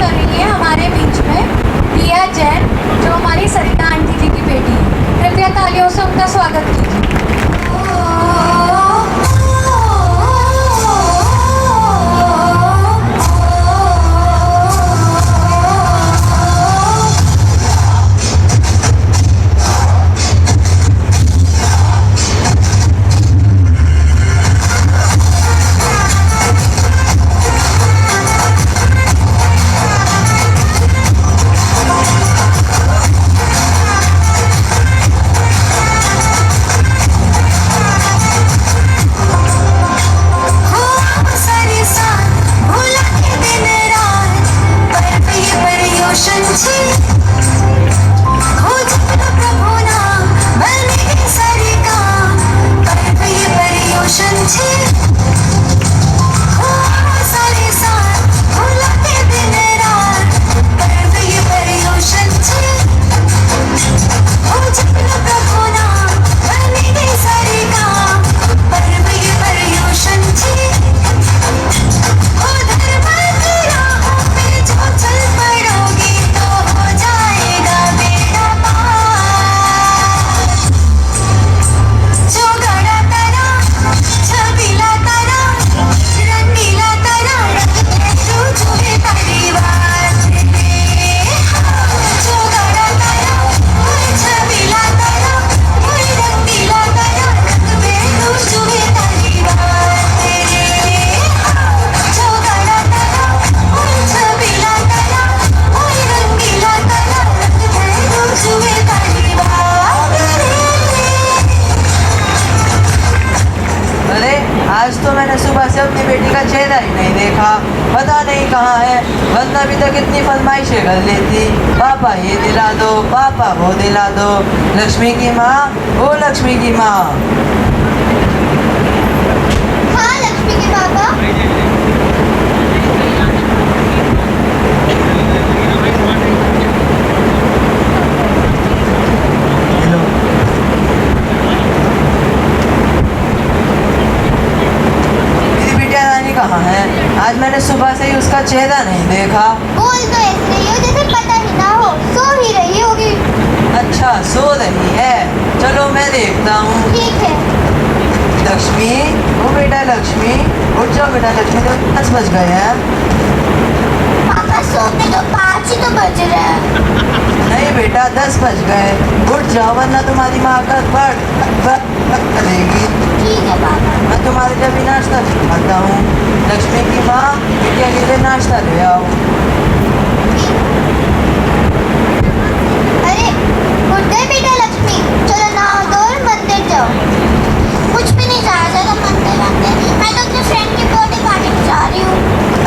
कर रही है हमारे बीच में रिया जैन, जो हमारी सरिता आंटी जी की बेटी है। कृपया तालियों से उनका स्वागत कीजिए। आज तो मैंने सुबह से अपनी बेटी का चेहरा ही नहीं देखा, पता नहीं कहाँ है। वरना अभी तक इतनी फरमाइशें कर लेती, पापा ये दिला दो, पापा वो दिला दो। लक्ष्मी की माँ, ओ लक्ष्मी की माँ। हाँ लक्ष्मी के पापा। कहाँ है? आज मैंने सुबह से ही उसका चेहरा नहीं देखा। बोल तो ऐसे रही हो जैसे पता ही ना हो, सो ही रही होगी। अच्छा सो रही है, चलो मैं देखता हूँ। ठीक है। लक्ष्मी, ओ बेटा लक्ष्मी, उठ जाओ बेटा लक्ष्मी, तो 10 बज गए हैं। पापा सोने तो 5 ही तो बज रहे हैं। नहीं बेटा 10 बज गए, उठ जाओ वरना तुम्हारी माँ का करेगी। ठीक है पापा। मैं तुम्हारे लिए भी नाश्ता खाता हूँ। लक्ष्मी की माँ, बिटिया के लिए नाश्ता ले आओ। अरे उठ गई बेटा लक्ष्मी, चलो नहाओ धो और मंदिर जाओ। कुछ भी नहीं जा रहा मंदिर वंदिर, मैं तो अपने फ्रेंड की बर्थडे पार्टी में जा रही हूँ।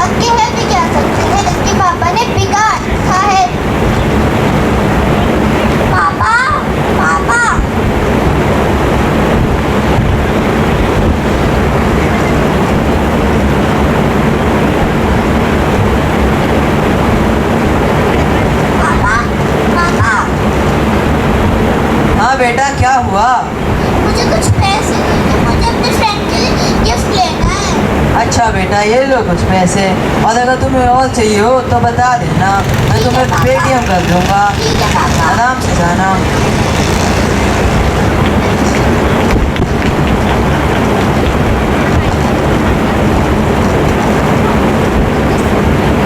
अक्के है भी क्या सकते हैं, इसके पापा ने बिगाड़ रखा है। पापा पापा बेटा क्या हुआ? मुझे कुछ पैसे देने, मुझे अपने फ्रेंड के लिए गिफ्ट लेना है। अच्छा बेटा ये लो कुछ पैसे, और अगर तुम्हें और चाहिए हो तो बता देना, मैं तुम्हें पेटीएम कर दूंगा। ठीक है पापा। आराम से जाना।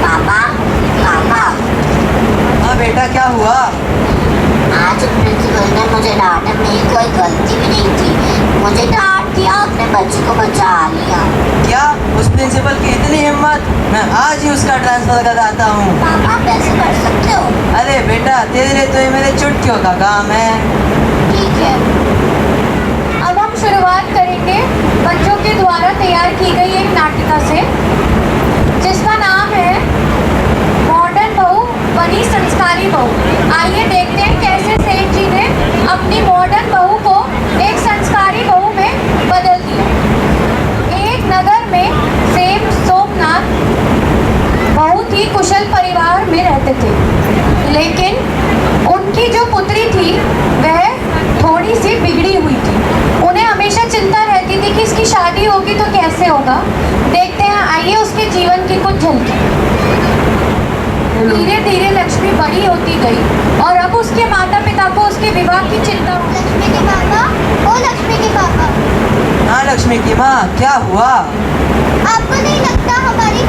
पापा पापा। हाँ बेटा क्या हुआ? आज प्रिंसिपल ने मुझे डांटा, मेरी कोई गलती भी नहीं थी, मुझे डांट दिया, अपने बच्चे को बचा लिया। क्या उस प्रिंसिपल की इतनी हिम्मत? मैं आज ही उसका ट्रांसफर कराता हूँ। पापा आप ऐसे कर सकते हो? अरे बेटा तेरे लिए तो ये मेरे चुटकियों का काम है। ठीक है। अब हम शुरुआत करेंगे बच्चों के द्वारा तैयार की गई एक नाटिका से, जिसका नाम है मॉडर्न बहू बनी संस्कारी बहू। आइए देखते हैं कैसे सेठ जी ने अपनी मॉडर्न बहू को एक संस्कारी बहू में बदल दिया। एक नगर में सेठ सोमनाथ बहुत ही कुशल परिवार में रहते थे, लेकिन उनकी जो पुत्री थी वह थोड़ी सी बिगड़ी हुई थी। उन्हें हमेशा चिंता रहती थी कि इसकी शादी होगी तो कैसे होगा। देखते हैं, आइए उसके जीवन की कुछ झलकी। धीरे धीरे लक्ष्मी बड़ी होती गई और अब उसके माता पिता को उसके विवाह की चिंता हुई। लक्ष्मी के पापा, ओ लक्ष्मी के पापा, हाँ लक्ष्मी की माँ, क्या हुआ? आपको नहीं लगता हमारी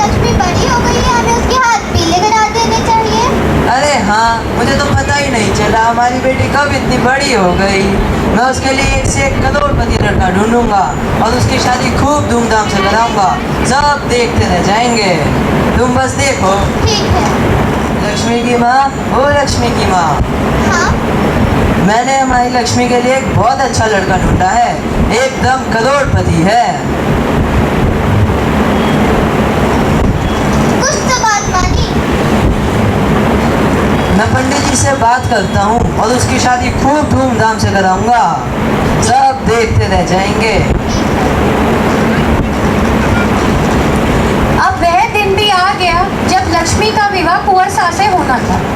लक्ष्मी बड़ी हो गई है, हमें उसके हाथ पीले करा देने चाहिए? अरे हाँ, मुझे तो पता ही नहीं चला हमारी बेटी कब इतनी बड़ी हो गई। मैं उसके लिए एक से एक करोड़पति लड़का ढूंढूंगा और उसकी शादी खूब धूमधाम से कराऊंगा। सब देखते रह जाएंगे, तुम बस देखो। ठीक है। लक्ष्मी की माँ, ओ लक्ष्मी की माँ, हाँ, मैंने हमारी लक्ष्मी के लिए एक बहुत अच्छा लड़का ढूंढा है, एकदम करोड़पति है। कुछ तो बात मानी। मैं पंडित जी से बात करता हूँ और उसकी शादी खूब धूमधाम से कराऊंगा, सब देखते रह जाएंगे। अब वह दिन भी आ गया जब लक्ष्मी का विवाह कुंवर सास से होना था।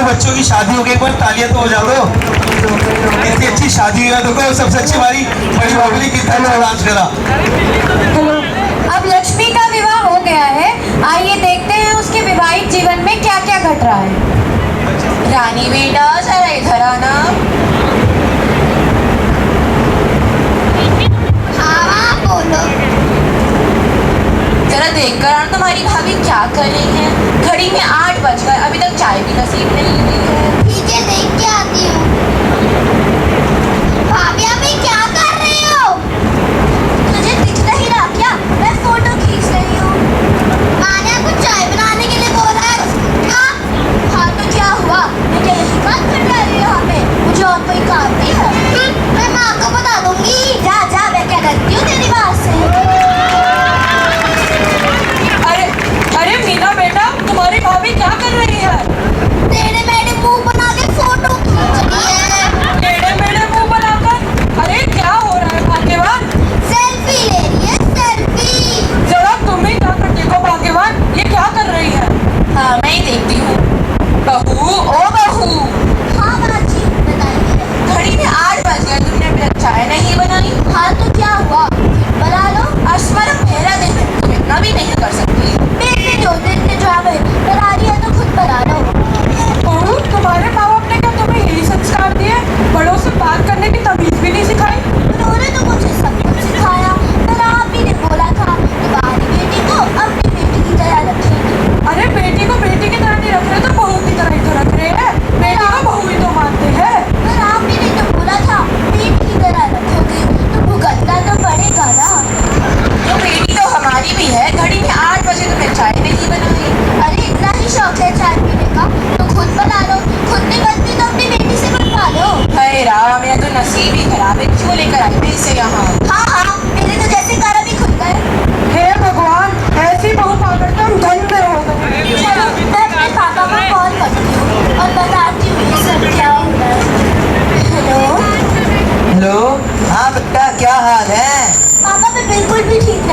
बच्चों की शादी हो गई, एक बार तालियां तो हो जाओ। इतनी अच्छी शादी हुई है, देखो सबसे अच्छी हमारी बड़ी बाबली कितना अच्छा डांस करा। अब लक्ष्मी का विवाह हो गया है, आइए देखते हैं उसके विवाहित जीवन में क्या क्या घट रहा है। रानी बेटा जरा इधर आना। हाँ हाँ, बोलो। जरा देख कर आना तुम्हारी भाभी क्या कर रही है। घड़ी में 8 बज गए, अभी तक चाय भी नसीब नहीं हुई है। ठीक है, देख के आती हूँ। भाभी अभी क्या कर रही हो? तुझे दिख नहीं रहा क्या? मैं फोटो खींच रही हूँ। माने आपको चाय बनाने के लिए बोला है। हाँ, हाँ तो क्या हुआ? मैं क्या यही बात कर रही हूँ यहाँ पे? मुझे और कोई काम नहीं है। मैं माँ को बता दूंगी। जा जा, मैं क्या करती हूँ तेरी बात से। अरे अरे मीना बेटा, तुम्हारी भाभी क्या कर रही है? तेरे मेरे मुंह बना के फोटो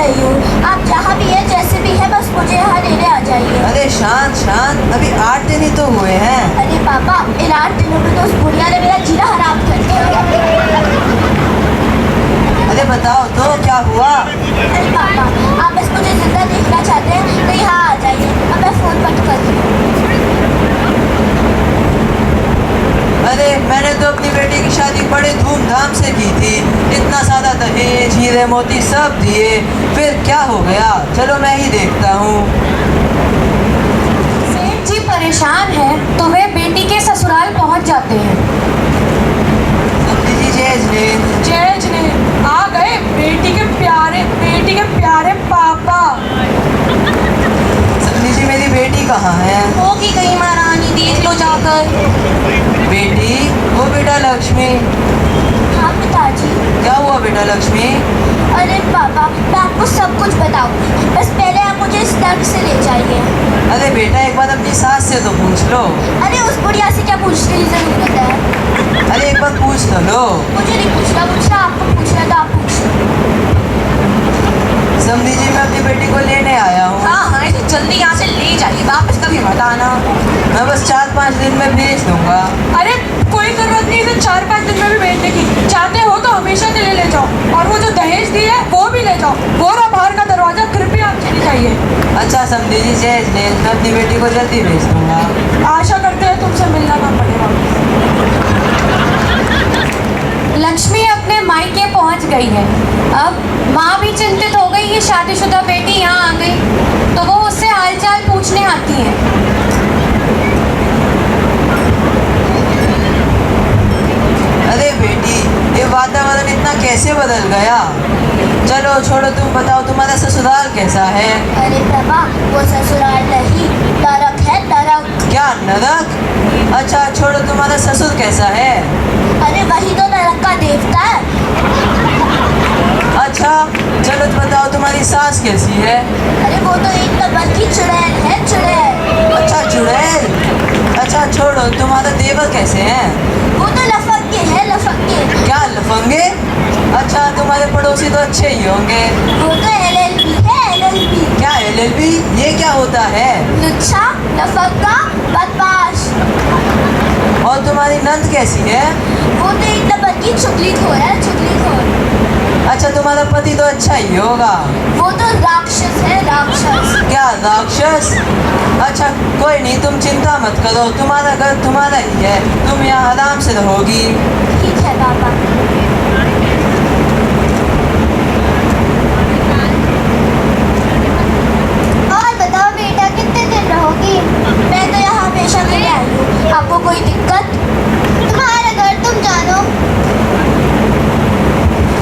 रही हूँ। आप जहाँ भी है, जैसे भी है, बस मुझे यहाँ लेने आ जाइए। अरे शांत शांत, अभी 8 दिन ही तो हुए हैं। अरे पापा, इन 8 दिनों में तो उस बुढ़िया ने मेरा जीना हराम कर दिया। अरे बताओ तो क्या हुआ? अरे पापा, आप बस मुझे जिंदा देखना चाहते हैं तो यहाँ आ जाइए। अब मैं फ़ोन बंद कर दूँ। अरे मैंने तो अपनी बेटी की शादी बड़े धूमधाम से की थी, इतना सारा दहेज हीरे मोती सब दिए, फिर क्या हो गया? चलो मैं ही देखता हूँ। सेठ जी परेशान है तो वे बेटी के ससुराल पहुंच जाते हैं। समझी जी जय ने आ गए बेटी के प्यारे पापा। समझी जी मेरी बेटी कहाँ है? होगी कहीं महारानी, देख लो जाकर। बेटी, वो बेटा लक्ष्मी। हाँ पिताजी। क्या हुआ बेटा लक्ष्मी? अरे पापा, मैं आपको सब कुछ बताऊंगी, बस पहले आप मुझे इस तर्क से ले जाइए। अरे बेटा एक बार अपनी सास से तो पूछ लो। अरे उस बुढ़िया से क्या पूछने की ज़रूरत है? अरे एक बार पूछ तो लो। मुझे नहीं पूछना, आपको पूछना है तो आप पूछ लो। समझी जी मैं अपनी बेटी को लेने आया हूँ। हाँ, इसे जल्दी यहाँ से ले जाइए, वापस कभी मत आना। मैं बस 4-5 दिन में भेज दूंगा। अरे कोई जरूरत नहीं इसे 4-5 दिन में भी भेजने की। चाहते हो तो हमेशा के लिए ले जाओ, और वो जो दहेज दी है वो भी ले जाओ। वो रहा बाहर का दरवाजा, कृपया आप चली जाइए। अच्छा समझी जी, जय जय, मैं अपनी बेटी को जल्दी भेज दूंगा। आशा करते हैं तुमसे मिलना ना पड़े वापस। लक्ष्मी अपने मायके पहुंच गई है। अब माँ भी चिंतित हो गई कि शादीशुदा बेटी यहाँ आ गई, तो वो उससे हालचाल पूछने आती है। अरे बेटी, ये वातावरण इतना कैसे बदल गया? चलो छोड़ो, तुम बताओ तुम्हारा ससुराल कैसा है? अरे पापा, वो ससुराल नहीं, नरक है, नरक। क्या नरक? अच्छा छोड़ो, तुम्हारा ससुर कैसा है? अरे वही तो नरक का देवता है। अच्छा चलो तो बताओ तुम्हारी सास कैसी है? अरे वो तो एक नंबर की चुड़ैल है, चुड़ैल। अच्छा चुड़ैल। अच्छा छोड़ो, तुम्हारा देवर कैसे हैं? वो तो लफंगे है, लफंगे। क्या लफंगे? अच्छा तुम्हारे पड़ोसी तो अच्छे ही होंगे। वो तो LLB है, LLB। क्या LLB? ये क्या होता है? लुच्चा, लफंगा, बदमाश। और तुम्हारी नंद कैसी है? वो तो एक नंबर की चुगलीखोर है, चुगलीखोर। अच्छा तुम्हारा पति तो अच्छा ही होगा। वो तो राक्षस है, राक्षस। क्या राक्षस? अच्छा कोई नहीं, तुम चिंता मत करो, तुम्हारा घर तुम्हारा ही है, तुम यहाँ आराम से रहोगी। ठीक है पापा। और बताओ बेटा, कितने दिन रहोगी? मैं तो यहाँ हमेशा के लिए आई हूँ। आपको कोई दिक्कत? तुम्हारा घर तुम जानो।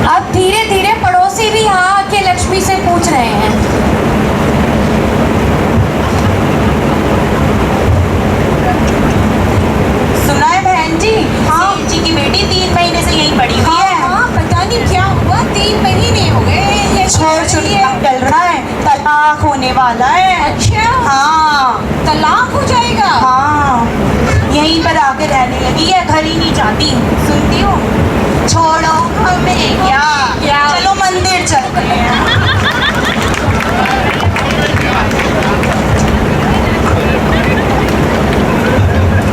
अब धीरे धीरे पड़ोसी भी यहाँ आके लक्ष्मी से पूछ रहे हैं। सुना है बहन जी? हाँ, सेठ जी की बेटी 3 महीने से यहीं पड़ी हुई है। हाँ, पता नहीं क्या हुआ, 3 महीने हो गए ये छोड़ चल रहा है, तलाक होने वाला है। अच्छा, हाँ तलाक हो जाएगा। हाँ, यहीं पर आके रहने लगी है, घर ही नहीं जाती। सुनती हो? छोड़ो हमें क्या, चलो मंदिर चलते हैं।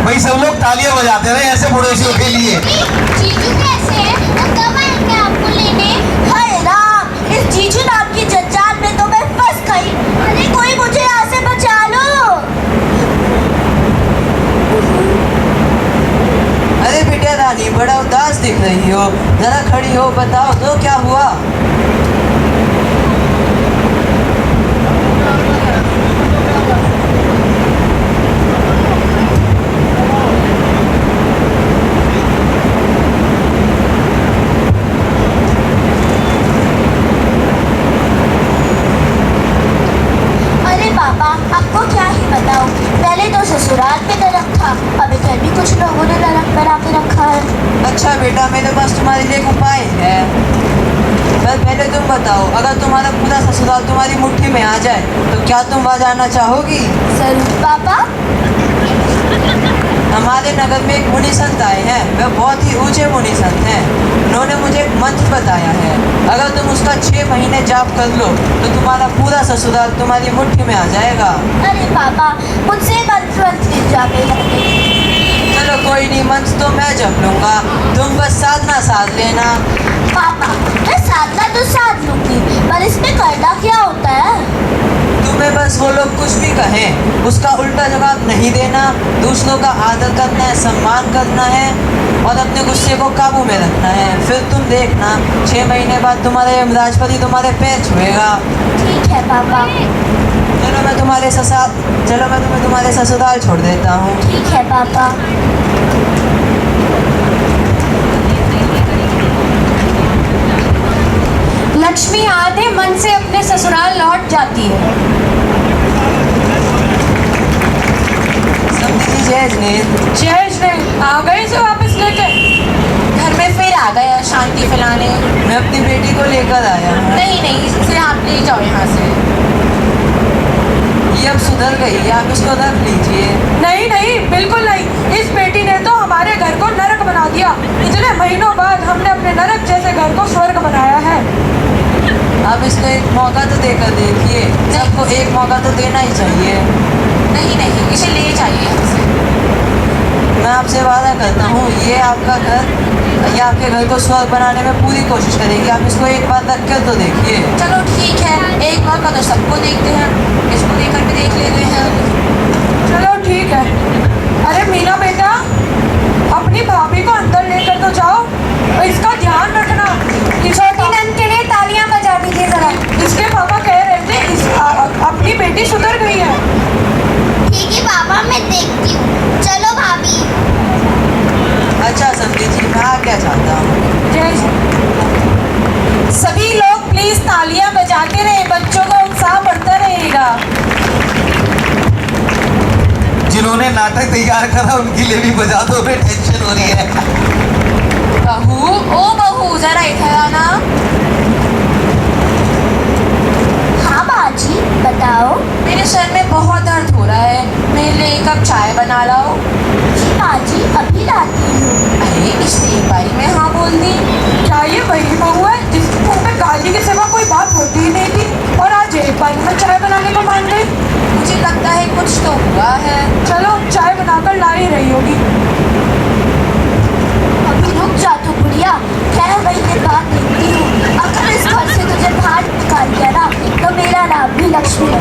भाई सब लोग तालियां बजाते रहे ऐसे पड़ोसियों के लिए। जीजू कैसे हैं? वो कब आएंगे आपको लेने? हाय राम, इस जीजू नाम की जंजाल में तो मैं फंस गई। अरे कोई मुझे यहाँ से बचा लो। अरे बेटा रानी, बड़ा उदास दिख रही हो, जरा खड़ी हो, बताओ तो क्या हुआ? अरे पापा, आपको क्या ही बताऊं, पहले तो ससुराल में नरक था, अब इधर भी कुछ लोगों ने नरक बना के रखा है। अच्छा बेटा, मेरे पास तुम्हारे लिए एक उपाय है। पर पहले तुम बताओ, अगर तुम्हारा पूरा ससुराल तुम्हारी मुट्ठी में आ जाए तो क्या तुम वहाँ जाना चाहोगी? जरूर पापा। हमारे नगर में एक मुनि संत आए हैं। वह बहुत ही ऊंचे मुनि संत हैं। उन्होंने मुझे एक मंत्र बताया है। अगर तुम उसका 6 महीने जाप कर लो तो तुम्हारा पूरा ससुराल तुम्हारी मुट्ठी में आ जाएगा। अरे पापा, मुझसे मंत्र जाने लगे। चलो कोई नहीं, मंत्र तो मैं जप लूंगा, तुम बस साधना साध लेना। पापा, मैं साधना तो साध लूंगी, पर इसमें करना क्या होता है? तुम्हें बस वो लोग कुछ भी कहें उसका उल्टा जवाब नहीं देना, दूसरों का आदर करना है, सम्मान करना है और अपने गुस्से को काबू में रखना है। फिर तुम देखना 6 महीने बाद तुम्हारे यमराजपति तुम्हारे पैर छुएगा। ठीक है पापा। चलो मैं तुम्हें तुम्हारे ससुराल छोड़ देता हूँ। ठीक है पापा। लक्ष्मी आधे मन से अपने ससुराल लौट जाती है। समझी जय जिनेंद्र। जय श्री आ गए से वापस लेके? घर में फिर आ गया शांति फैलाने। मैं अपनी बेटी को लेकर आया हूँ। नहीं, इसे आप ले जाओ यहाँ से। ये अब सुधर गई है, आप इसको रख लीजिए। नहीं, बिल्कुल नहीं। इस बेटी ने तो हमारे घर को नरक बना दिया। इतने महीनों बाद हमने अपने नरक जैसे घर को स्वर्ग बनाया है। आप इसको एक मौका तो देकर देखिए। सबको एक मौका तो देना ही चाहिए। नहीं, इसे ले जाइए यहाँ से। मैं आपसे वादा करता हूँ ये आपका घर, ये आपके घर को स्वर्ग बनाने में पूरी कोशिश करेगी। आप इसको एक बार रख कर तो देखिए। चलो ठीक है, एक मौका तो सबको देखते हैं, इसको लेकर के देख लेते हैं। चलो ठीक है। अरे मीना बेटा, अपनी भाभी को अंदर लेकर तो जाओ और इसका ध्यान रखना। छोटी नंद के लिए तालियां बजा दीजिए जरा। इसके पापा कह रहे थे अपनी बेटी सुधर गई है। ठीक है पापा, मैं देखती हूँ। चलो भाभी। अच्छा समझी जी, मैं आ क्या चाहता हूँ। जय श्री। सभी लोग प्लीज तालियां बजाते रहे, बच्चों का उत्साह बढ़ता रहेगा। जिन्होंने नाटक तैयार करा उनके लिए भी बजा दो, हमें टेंशन हो रही है। बहू जरा इधर आना। हाँ बाजी, बताओ। मेरे सर में बहुत दर्द हो रहा है, मेरे लिए एक कप चाय बना लाओ। जी बाजी, अभी लाती हूँ। अरे इसने एक बारी में हाँ बोल दी। क्या ये वही बहू है जिसके मुंह में गाली के सिवा कोई बात होती ही नहीं थी और आज एक बार में चाय बनाने को मान गई? मुझे लगता है कुछ तो हुआ है। चलो चाय बनाकर ला ही रही होगी। अभी रुक जा तू बुढ़िया, खैर वही के बाद देखती हूँ। अगर इस घर से तुझे बाहर निकाल दिया ना तो मेरा नाम भी लक्ष्मी है।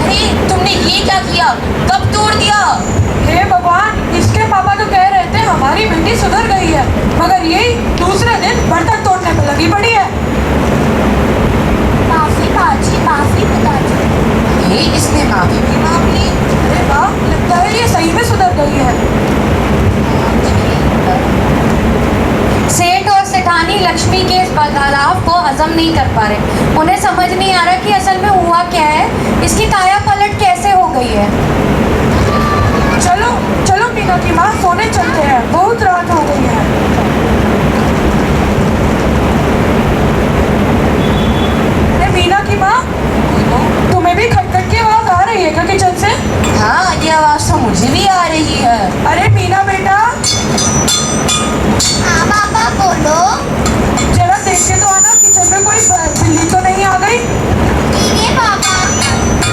अरे तुमने ये क्या किया, कब तोड़ दिया? हे भगवान, इसके पापा तो कह रहे थे हमारी बेटी सुधर गई है, मगर यही दूसरे दिन बर्तन तोड़ने पे लगी पड़ी है। माफी बाजी, माफी पिताजी। अरे इसने माफी भी मांग ली। अरे वाह, लगता है ये सही में सुधर गई है। सेठ और सेठानी लक्ष्मी के इस बदलाव को हजम नहीं कर पा रहे। उन्हें समझ नहीं आ रहा कि असल में हुआ क्या है, इसकी काया पलट कैसे हो गई है। चलो मीना की माँ, सोने चलते हैं, बहुत रात हो गई है। अरे मीना की माँ, तुम्हें भी खटखट की आवाज आ रही है क्या किचन से? हाँ, ये आवाज तो मुझे भी आ रही है। अरे मीना बेटा, हाँ पापा बोलो। जरा देख के तो आना किचन में कोई बिल्ली तो नहीं आ गई। ठीक है पापा।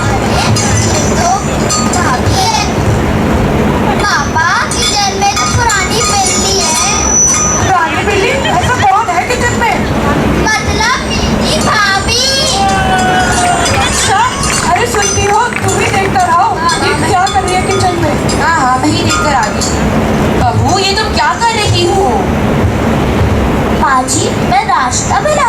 अरे ये तो भाभी है। पापा, किचन में तो पुरानी बिल्ली है। पुरानी बिल्ली? ऐसा कौन है किचन में? मतलब मेरी भाभी। अच्छा, अरे सुनती हो, तुम ही देख कर आओ ये क्या कर रही है किचन में। हाँ, मैं ही देख कर आ गई। बहू, ये तुम क्या कर रही हो? बाजी, मैं नाश्ता बना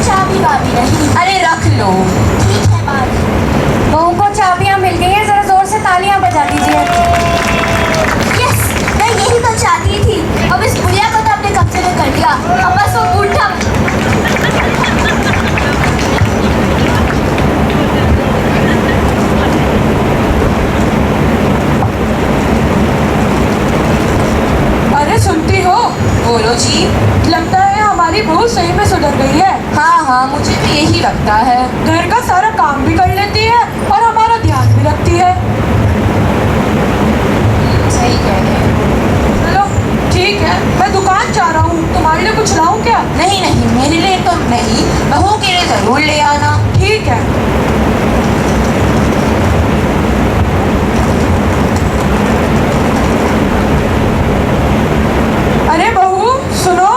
चाबी वाबी नहीं। अरे रख लो। ठीक है माँ जी। बहू को चाबियां मिल गई हैं, जरा जोर से तालियां बजा दीजिए। यस, मैं यही तो चाहती थी। अब इस बुढ़िया को तो अपने कब्जे में कर लिया, अब बस वो बूढ़ा। अरे सुनती हो, बोलो जी। लगता है हमारी बहू सही में सुधर गई है। हाँ हाँ, मुझे भी यही लगता है। घर का सारा काम भी कर लेती है और हमारा ध्यान भी रखती है। सही कह रहे हैं। चलो ठीक है, मैं दुकान जा रहा हूँ, तुम्हारे लिए कुछ लाऊं क्या? नहीं नहीं, मेरे लिए तो नहीं, बहू के लिए जरूर ले आना। ठीक है। अरे बहू सुनो,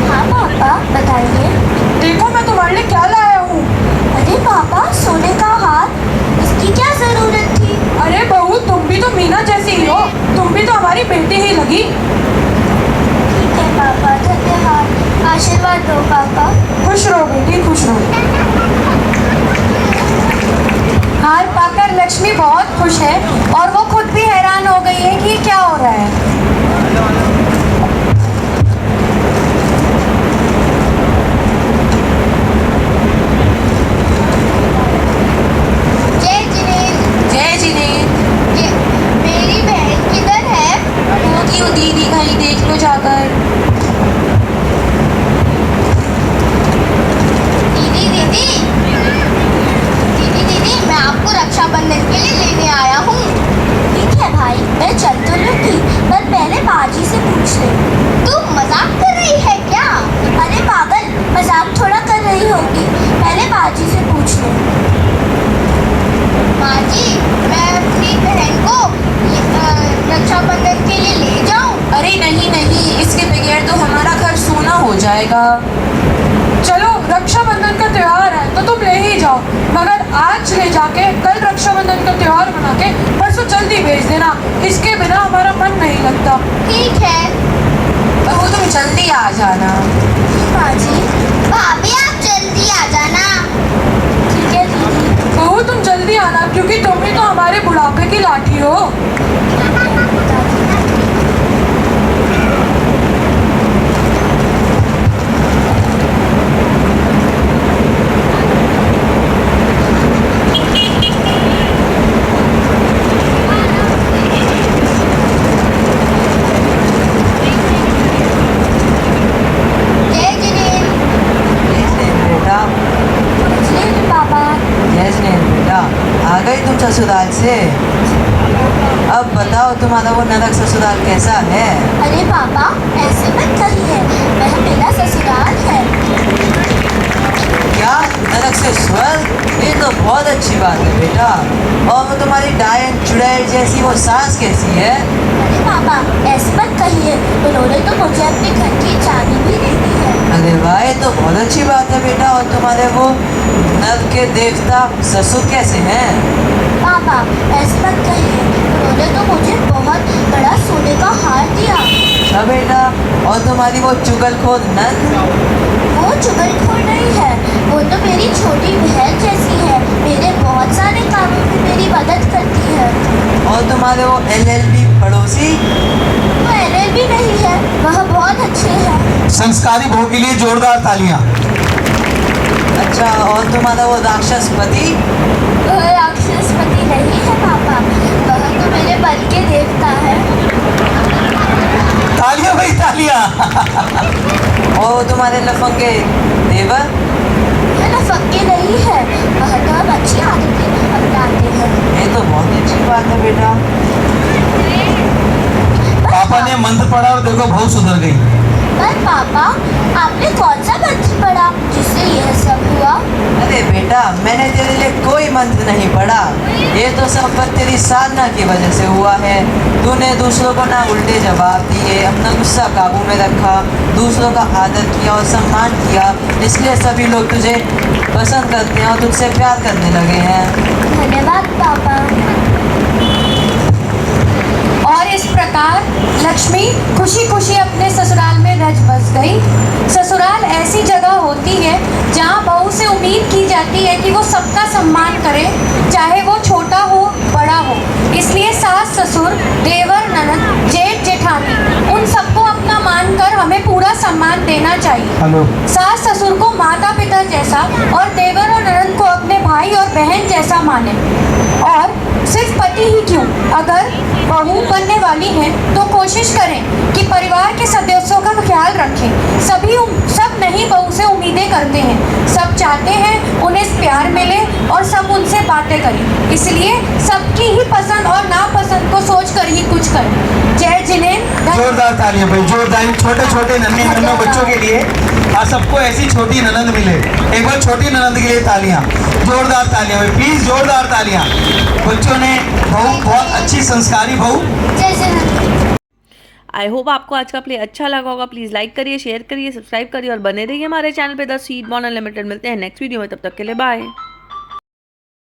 हाँ पापा बताइए। देखो मैं तुम्हारे लिए क्या लाया हूँ। अरे पापा, सोने का हार, इसकी क्या जरूरत थी? अरे बहू, तुम भी तो मीना जैसी ही हो, तुम भी तो हमारी बेटी ही लगी। ठीक है पापा, धन्यवाद। आशीर्वाद दो पापा। खुश रहो बेटी, खुश रहो। हार पाकर लक्ष्मी बहुत खुश है और वो खुद भी हैरान हो गई है कि ये क्या हो रहा है। जय जिनेंद्र। जय जिनेंद्र। ये मेरी बहन किधर है? होगी वो दीदी, कहीं देख लो जाकर। दीदी दीदी दीदी दीदी, मैं आपको रक्षाबंधन के लिए लेने आया हूँ। ठीक है भाई, मैं चल तो लूँगी, पर पहले बाजी से पूछ ले। तू मजाक कर रही है क्या? अरे पागल, मजाक थोड़ा कर रही होगी, पहले बाजी से पूछ ले। माँ जी, मैं अपनी बहन को रक्षाबंधन के लिए ले जाऊँ? अरे नहीं नहीं, इसके बगैर तो हमारा घर सूना हो जाएगा। चलो रक्षाबंधन का त्योहार है तो तुम ले ही जाओ, मगर आज ले जाके कल रक्षाबंधन का त्योहार मना के परसों जल्दी भेज देना, इसके बिना हमारा मन नहीं लगता। ठीक है बहू तुम जल्दी आ जाना। माँ जी। भाभी आप जल्दी आ जाना। ठीक है दीदी। बहू तुम जल्दी आना, क्योंकि तुम ही तो हमारे बुढ़ापे की लाठी हो। जय जिनेंद्र। जिनेंद्र बेटा, जिनेंद्र पापा। जय जिनेंद्र बेटा, आ गई तुम ससुराल से? अब बताओ तुम्हारा वो नरक ससुराल कैसा है? अरे पापा, ऐसे मत कहिए, वह मेरा ससुराल है। क्या नरक से स्वर्ग? ये तो बहुत अच्छी बात है बेटा। और वो तुम्हारी डायन चुड़ैल जैसी वो सास कैसी है? अरे पापा, ऐसे मत कहिए, उन्होंने तो मुझे अपने घर की चाबी भी दे दी है। अरे वाह, ये तो बहुत अच्छी बात है बेटा। और तुम्हारे वो नर के देवता ससुर कैसे हैं? पापा, ऐसे मत कहिए, उन्होंने तो मुझे बहुत बड़ा सोने का हार दिया। अच्छा बेटा, और तुम्हारी वो चुगलखोर नन? वो चुगलखोर नहीं है, वो तो मेरी छोटी बहन जैसी है, मेरे बहुत सारे कामों में मेरी मदद करती है। और तुम्हारे वो LLB पड़ोसी? वो LLB नहीं है, वह बहुत अच्छे हैं। संस्कारी बहू के लिए जोरदार तालियां। अच्छा, और तुम्हारा वो राक्षस पति? वह राक्षसपति नहीं है पापा, वह तो मेरे बल के देवता है। तालियां भाई तालियां। और तुम्हारे लफंगे देवर? वह नफक्के नहीं है, वह तो अब अच्छी आदतें अपनाते हैं। ये तो बहुत अच्छी बात है बेटा। पापा ने मंत्र पढ़ा और देखो बहू सुधर गई। पर पापा, आपने कौन सा मंत्र पढ़ा जिससे यह सब हुआ? अरे बेटा, मैंने तेरे लिए कोई मंत्र नहीं पढ़ा, ये तो सब पर तेरी साधना की वजह से हुआ है। तूने दूसरों को ना उल्टे जवाब दिए, अपना गुस्सा काबू में रखा, दूसरों का आदर किया और सम्मान किया, इसलिए सभी लोग तुझे पसंद करते हैं और तुझसे प्यार करने लगे हैं। धन्यवाद पापा। और इस प्रकार लक्ष्मी खुशी खुशी अपने ससुराल में रच बस गई। ससुराल ऐसी जगह होती है चाहती है कि वो सबका सम्मान करे, चाहे वो छोटा हो बड़ा हो। इसलिए सास ससुर, देवर ननद, जेठ जेठानी उन सबको अपना मानकर हमें पूरा सम्मान देना चाहिए। हेलो। सास ससुर को माता पिता जैसा और देवर और ननद को अपने भाई और बहन जैसा माने। और सिर्फ पति ही क्यों, अगर बहू बनने वाली हैं तो कोशिश करें कि परिवार के सदस्यों का ख्याल रखें। सब नहीं बहू से उम्मीदें करते हैं, सब चाहते हैं उन्हें प्यार मिले और सब उनसे बातें करें। इसलिए सबकी ही पसंद और नापसंद को सोचकर ही कुछ करें। जय जिनेंद्र। जोरदार तालियां भाई, जोरदार। छोटे छोटे नन्हे बच्चों के लिए आज सबको ऐसी छोटी ननंद मिले। एक बार छोटी ननंद के लिए तालियां, जोरदार तालियां भाई, प्लीज जोरदार तालियां। बच्चों ने बहू बहुत अच्छी संस्कारी बहू। जय जिनेंद्र। आई होप आपको आज का प्ले अच्छा लगा होगा। प्लीज़ लाइक करिए, शेयर करिए, सब्सक्राइब करिए और बने रहिए हमारे चैनल पे द स्वीट बॉर्न अनलिमिटेड। मिलते हैं नेक्स्ट वीडियो में, तब तक के लिए बाय।